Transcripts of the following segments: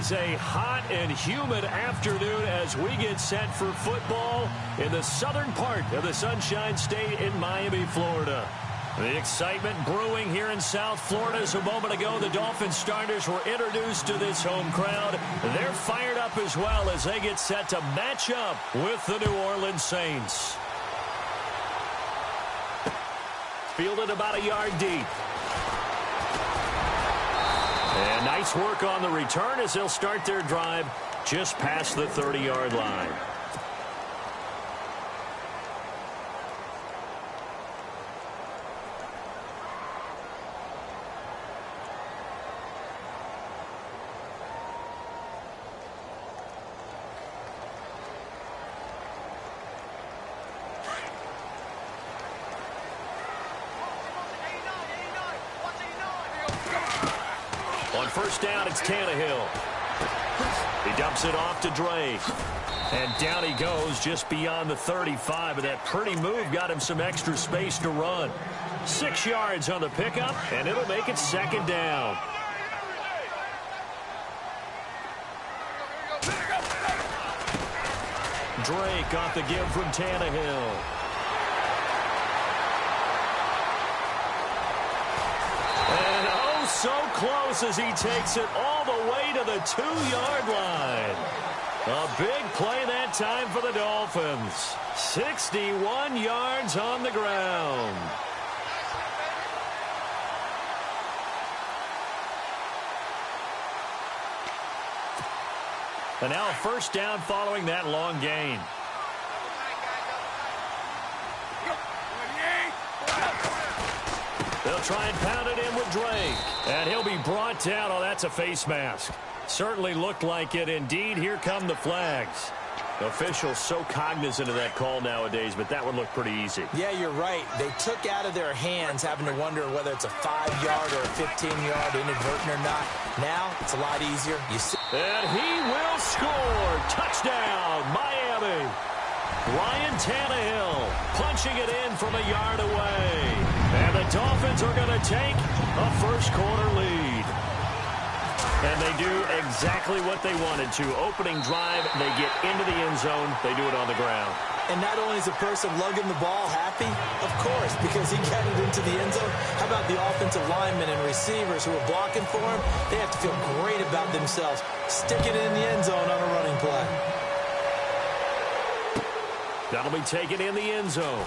is a hot and humid afternoon as we get set for football in the southern part of the Sunshine State in Miami, Florida. The excitement brewing here in South Florida as a moment ago. The Dolphins starters were introduced to this home crowd. They're fired up as well as they get set to match up with the New Orleans Saints. Fielded about a yard deep. And nice work on the return as they'll start their drive just past the 30-yard line. On first down, it's Tannehill. He dumps it off to Drake. And down he goes just beyond the 35. But that pretty move got him some extra space to run. 6 yards on the pickup, and it'll make it second down. Drake off the give from Tannehill. So close as he takes it all the way to the 2-yard line. A big play that time for the Dolphins. 61 yards on the ground. And now a first down following that long gain. They'll try and pound it in with Drake. And he'll be brought down. Oh, that's a face mask. Certainly looked like it. Indeed, here come the flags. Officials so cognizant of that call nowadays, but that one looked pretty easy. Yeah, you're right. They took out of their hands having to wonder whether it's a 5-yard or a 15-yard inadvertent or not. Now, it's a lot easier. You see. And he will score. Touchdown, Miami. Ryan Tannehill punching it in from a yard away. And the Dolphins are going to take a first-quarter lead. And they do exactly what they wanted to. Opening drive, they get into the end zone. They do it on the ground. And not only is the person lugging the ball happy, of course, because he got it into the end zone. How about the offensive linemen and receivers who are blocking for him? They have to feel great about themselves. Sticking it in the end zone on a running play. That'll be taken in the end zone.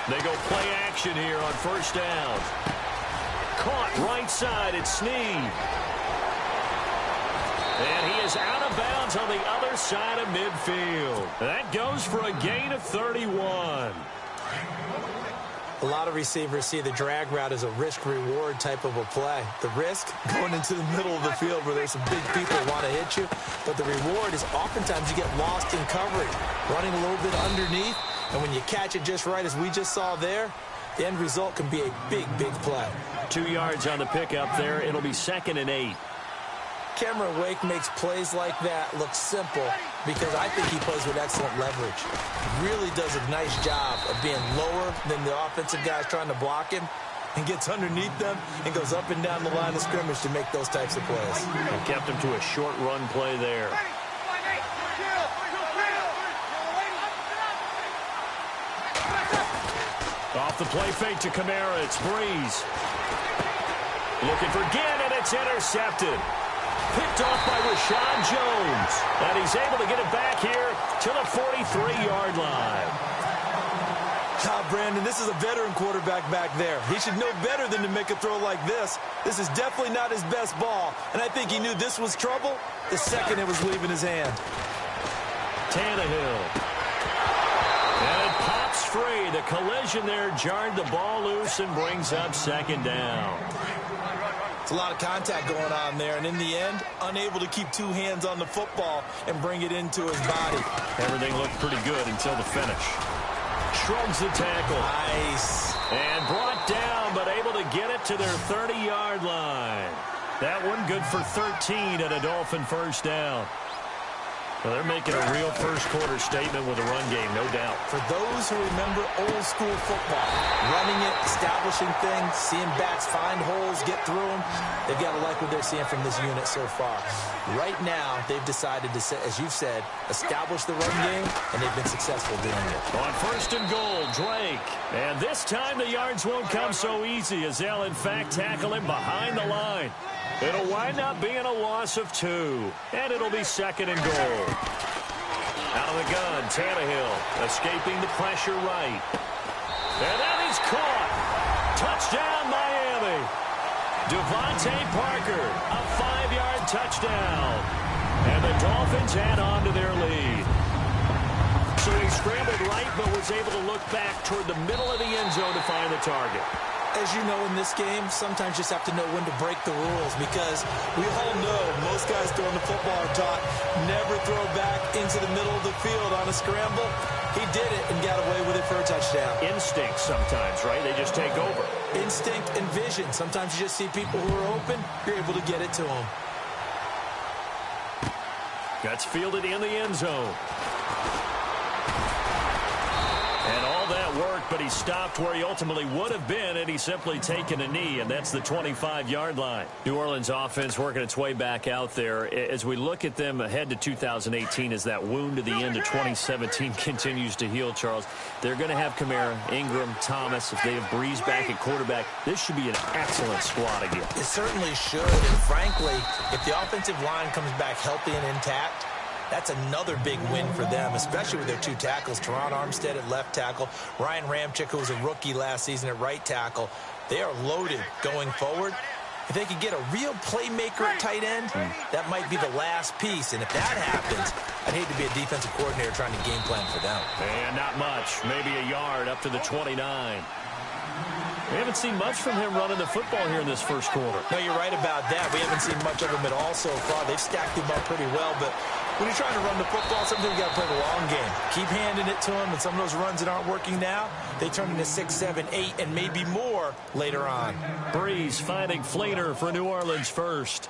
They go play action here on first down. Caught right side, it's Snead. And he is out of bounds on the other side of midfield. That goes for a gain of 31. A lot of receivers see the drag route as a risk-reward type of a play. The risk, going into the middle of the field where there's some big people who want to hit you. But the reward is oftentimes you get lost in coverage, running a little bit underneath. And when you catch it just right, as we just saw there, the end result can be a big, big play. 2 yards on the pickup there. It'll be 2nd and 8. Cameron Wake makes plays like that look simple because I think he plays with excellent leverage. Really does a nice job of being lower than the offensive guys trying to block him and gets underneath them and goes up and down the line of scrimmage to make those types of plays. And kept him to a short run play there. Off the play fake to Kamara, it's Breeze. Looking for Ginn, and it's intercepted. Picked off by Rashad Jones. And he's able to get it back here to the 43-yard line. Brandon, this is a veteran quarterback back there. He should know better than to make a throw like this. This is definitely not his best ball. And I think he knew this was trouble the second it was leaving his hand. Tannehill. And it pops free. The collision there jarred the ball loose and brings up 2nd down. It's a lot of contact going on there, and in the end, unable to keep 2 hands on the football and bring it into his body. Everything looked pretty good until the finish. Shrugs the tackle. Nice. get to their 30-yard line. That one good for 13 and a Dolphin first down. Well, they're making a real first-quarter statement with a run game, no doubt. For those who remember old-school football, running it, establishing things, seeing backs find holes, get through them, they've got to like what they're seeing from this unit so far. Right now, they've decided to, as you've said, establish the run game, and they've been successful doing it. On first and goal, Drake. And this time the yards won't come so easy as they'll, in fact, tackle him behind the line. It'll wind up being a loss of 2, and it'll be second and goal. Out of the gun, Tannehill escaping the pressure right. And then he's caught. Touchdown, Miami. Devontae Parker, a 5-yard touchdown. And the Dolphins add on to their lead. So he scrambled right, but was able to look back toward the middle of the end zone to find the target. As you know, in this game, sometimes you just have to know when to break the rules because we all know most guys throwing the football are taught never throw back into the middle of the field on a scramble. He did it and got away with it for a touchdown. Instinct sometimes, right? They just take over. Instinct and vision. Sometimes you just see people who are open, you're able to get it to them. Gets fielded in the end zone. And all that worked, but he stopped where he ultimately would have been, and he's simply taken a knee, and that's the 25-yard line. New Orleans offense working its way back out there. As we look at them ahead to 2018, as that wound to the end of 2017 continues to heal, Charles, they're going to have Kamara, Ingram, Thomas. If they have Breeze back at quarterback, this should be an excellent squad again. It certainly should, and frankly, if the offensive line comes back healthy and intact, that's another big win for them, especially with their 2 tackles. Teron Armstead at left tackle, Ryan Ramczyk, who was a rookie last season at right tackle. They are loaded going forward. If they could get a real playmaker at tight end, that might be the last piece. And if that happens, I'd hate to be a defensive coordinator trying to game plan for them. And not much, maybe a yard up to the 29. We haven't seen much from him running the football here in this first quarter. No, you're right about that. We haven't seen much of him at all so far. They've stacked him up pretty well, but when you're trying to run the football, sometimes you got to play the long game. Keep handing it to him, and some of those runs that aren't working now, they turn into 6, 7, 8, and maybe more later on. Breeze finding Fleener for New Orleans first.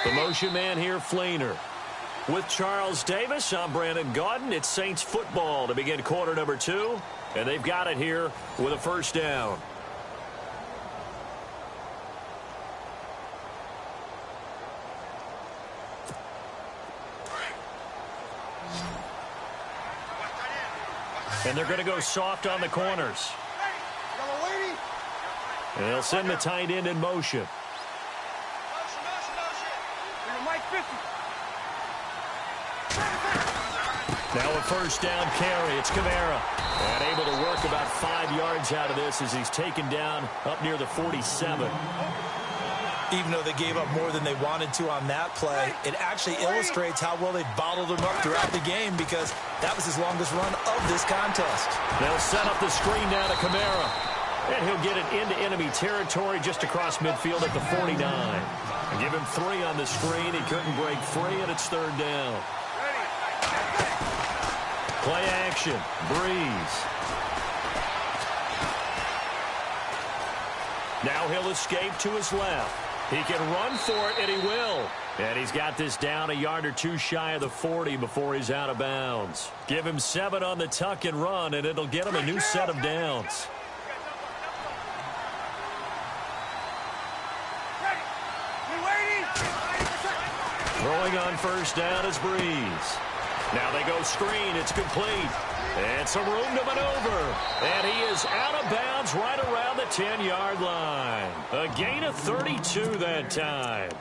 The motion man here, Fleener. With Charles Davis, I'm Brandon Gaudin. It's Saints football to begin quarter number 2, and they've got it here with a first down. And they're going to go soft on the corners. And they'll send the tight end in motion. Now a first down carry. It's Kamara. And able to work about 5 yards out of this as he's taken down up near the 47. Even though they gave up more than they wanted to on that play, it actually illustrates how well they bottled him up throughout the game because that was his longest run of this contest. They'll set up the screen down to Kamara. And he'll get it into enemy territory just across midfield at the 49. And give him 3 on the screen. He couldn't break free, and it's third down. Play action. Breeze. Now he'll escape to his left. He can run for it, and he will. And he's got this down a yard or 2 shy of the 40 before he's out of bounds. Give him 7 on the tuck and run, and it'll get him a new set of downs. Throwing on first down is Breeze. Now they go screen. It's complete. And some room to maneuver. And he is out of bounds right around the 10-yard line. A gain of 32 that time.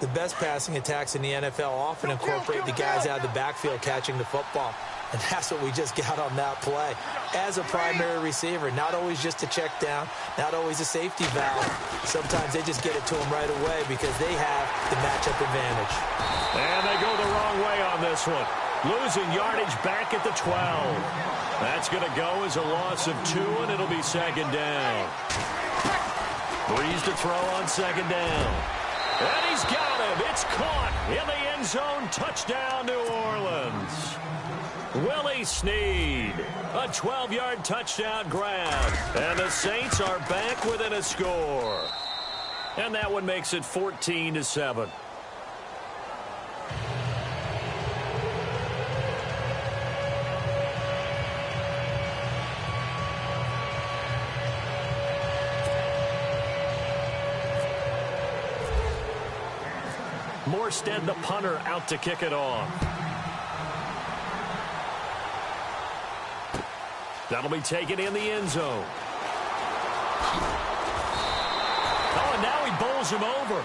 The best passing attacks in the NFL often incorporate the guys out of the backfield catching the football. And that's what we just got on that play. As a primary receiver, not always just a check down, not always a safety valve. Sometimes they just get it to them right away because they have the matchup advantage. And they go the wrong way on this one. Losing yardage back at the 12. That's going to go as a loss of 2, and it'll be second down. Breeze to throw on second down. And he's got him. It's caught in the end zone. Touchdown, New Orleans. Willie Snead, a 12-yard touchdown grab. And the Saints are back within a score. And that one makes it 14-7. Morstead, the punter, out to kick it off. That'll be taken in the end zone. Oh, and now he bowls him over.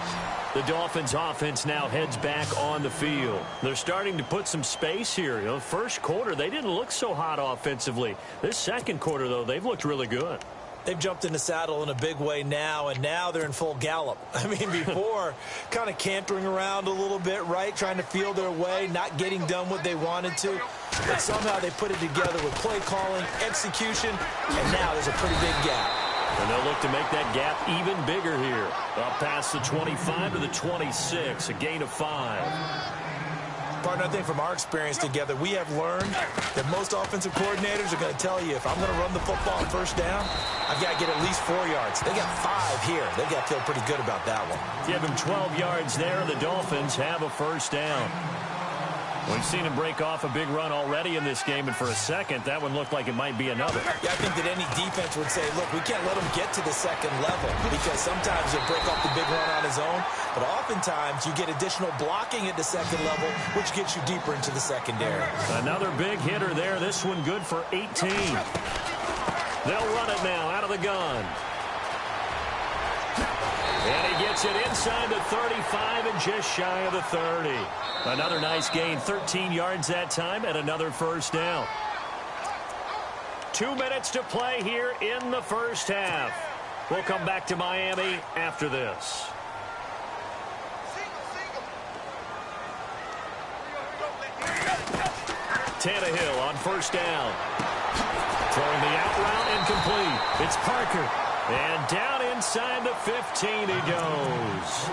The Dolphins offense now heads back on the field. They're starting to put some space here. You know, first quarter, they didn't look so hot offensively. This second quarter, though, they've looked really good. They've jumped in the saddle in a big way now, and now they're in full gallop. I mean, before, kind of cantering around a little bit, right, trying to feel their way, not getting done what they wanted to. But somehow they put it together with play calling, execution, and now there's a pretty big gap. And they'll look to make that gap even bigger here. Up past the 25 to the 26, a gain of 5. Partner, I think from our experience together, we have learned that most offensive coordinators are going to tell you, if I'm going to run the football on first down, I've got to get at least 4 yards. They got 5 here. They've got to feel pretty good about that one. Give them 12 yards there. The Dolphins have a first down. We've seen him break off a big run already in this game, and for a second, that one looked like it might be another. Yeah, I think that any defense would say, look, we can't let him get to the second level, because sometimes he'll break off the big run on his own, but oftentimes you get additional blocking at the second level, which gets you deeper into the secondary. Another big hitter there. This one good for 18. They'll run it now out of the gun. And he gets it inside the 35 and just shy of the 30. Another nice gain, 13 yards that time, and another first down. 2 minutes to play here in the first half. We'll come back to Miami after this. Tannehill on first down. Throwing the out route incomplete. It's Parker. And down inside the 15 he goes.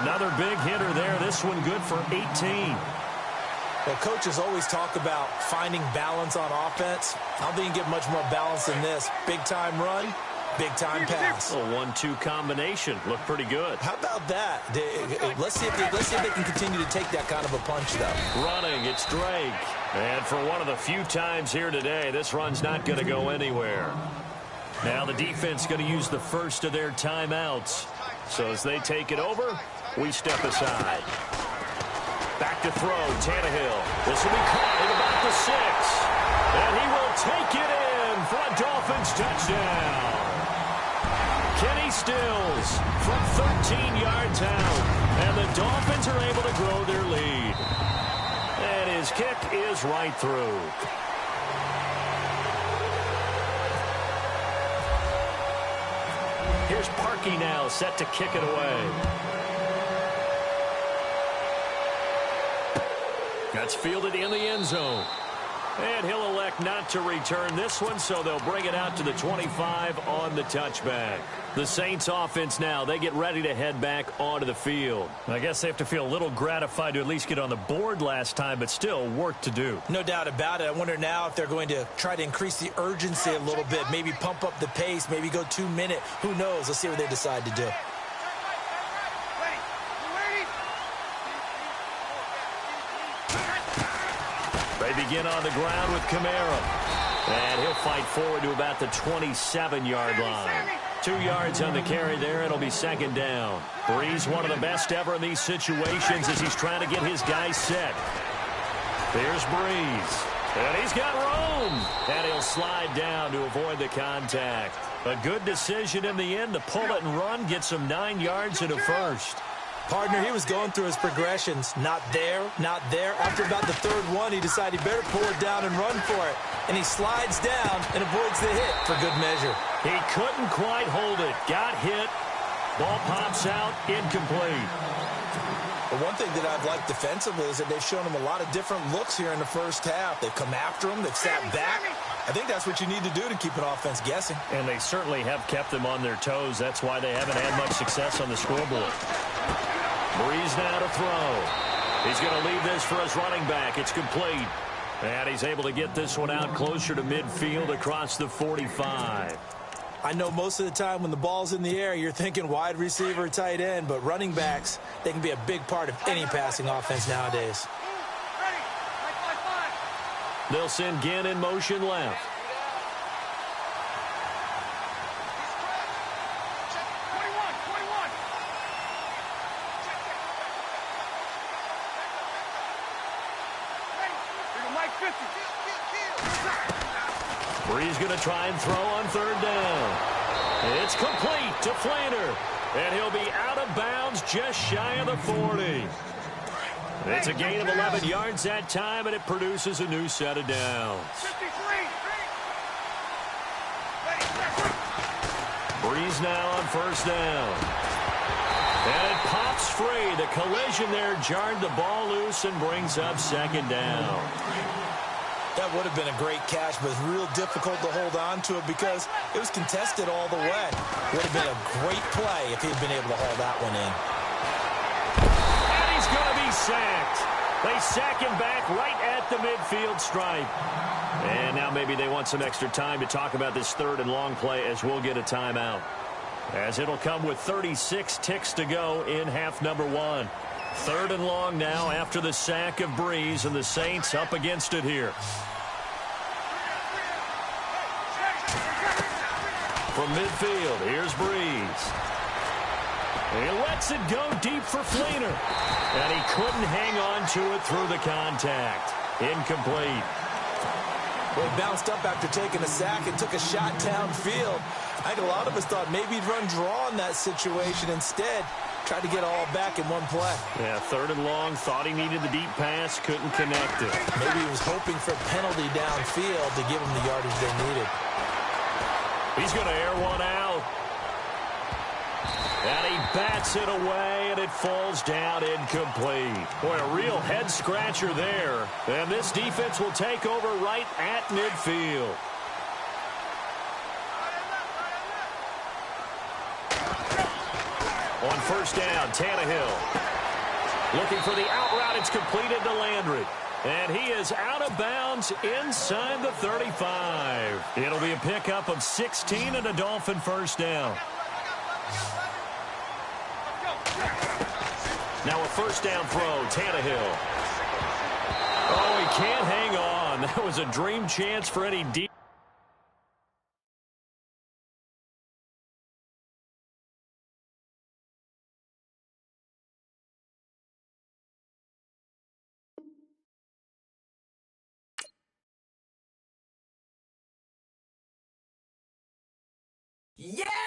Another big hitter there. This one good for 18. Well, coaches always talk about finding balance on offense. I don't think you can get much more balance than this. Big-time run, big-time pass. A 1-2 combination. Looked pretty good. How about that? Let's see if they can continue to take that kind of a punch, though. Running, it's Drake. And for one of the few times here today, this run's not going to go anywhere. Now the defense going to use the first of their timeouts. So as they take it over, we step aside. Back to throw, Tannehill. This will be caught at about the 6. And he will take it in for a Dolphins touchdown. Kenny Stills from 13 yards out. And the Dolphins are able to grow their lead. And his kick is right through. Here's Parkey now, set to kick it away. That's fielded in the end zone. And he'll elect not to return this one, so they'll bring it out to the 25 on the touchback. The Saints offense now, they get ready to head back onto the field. I guess they have to feel a little gratified to at least get on the board last time, but still work to do. No doubt about it. I wonder now if they're going to try to increase the urgency a little bit, maybe pump up the pace, maybe go 2 minute. Who knows? Let's see what they decide to do. They begin on the ground with Kamara. And he'll fight forward to about the 27-yard line. 2 yards on the carry there. It'll be second down. Breeze, one of the best ever in these situations as he's trying to get his guys set. There's Breeze. And he's got room. And he'll slide down to avoid the contact. A good decision in the end to pull it and run. Get some 9 yards and a first. Partner, he was going through his progressions. Not there, not there. After about the third one, he decided he better pull it down and run for it. And he slides down and avoids the hit for good measure. He couldn't quite hold it. Got hit. Ball pops out. Incomplete. But one thing that I've liked defensively is that they've shown him a lot of different looks here in the first half. They've come after him. They've sat back. I think that's what you need to do to keep an offense guessing. And they certainly have kept them on their toes. That's why they haven't had much success on the scoreboard. Breeze now to throw. He's going to leave this for his running back. It's complete. And he's able to get this one out closer to midfield across the 45. I know most of the time when the ball's in the air, you're thinking wide receiver, tight end, but running backs, they can be a big part of any passing offense nowadays. They'll send Ginn in motion left. Brees going to try and throw on third down. It's complete to Flanner, and he'll be out of bounds just shy of the 40. It's a gain of 11 yards that time, and it produces a new set of downs. Brees now on first down. And it pops free. The collision there jarred the ball loose and brings up second down. That would have been a great catch, but it's real difficult to hold on to it because it was contested all the way. Would have been a great play if he'd been able to haul that one in. And he's going to be sacked. They sack him back right at the midfield stripe. And now maybe they want some extra time to talk about this third and long play as we'll get a timeout. As it'll come with 36 ticks to go in half number one. Third and long now after the sack of Brees, and the Saints up against it here. From midfield, here's Brees. He lets it go deep for Flanner. And he couldn't hang on to it through the contact. Incomplete. Well, he bounced up after taking a sack and took a shot downfield. I think a lot of us thought maybe he'd run draw in that situation. Instead, tried to get all back in one play. Yeah, third and long, thought he needed the deep pass, couldn't connect it. Maybe he was hoping for a penalty downfield to give him the yardage they needed. He's going to air one out. And he bats it away, and it falls down incomplete. Boy, a real head-scratcher there. And this defense will take over right at midfield. On first down, Tannehill. Looking for the out route. It's completed to Landry. And he is out of bounds inside the 35. It'll be a pickup of 16 and a Dolphin first down. Now a first down throw, Tannehill. Oh, he can't hang on. That was a dream chance for any deep. Yeah!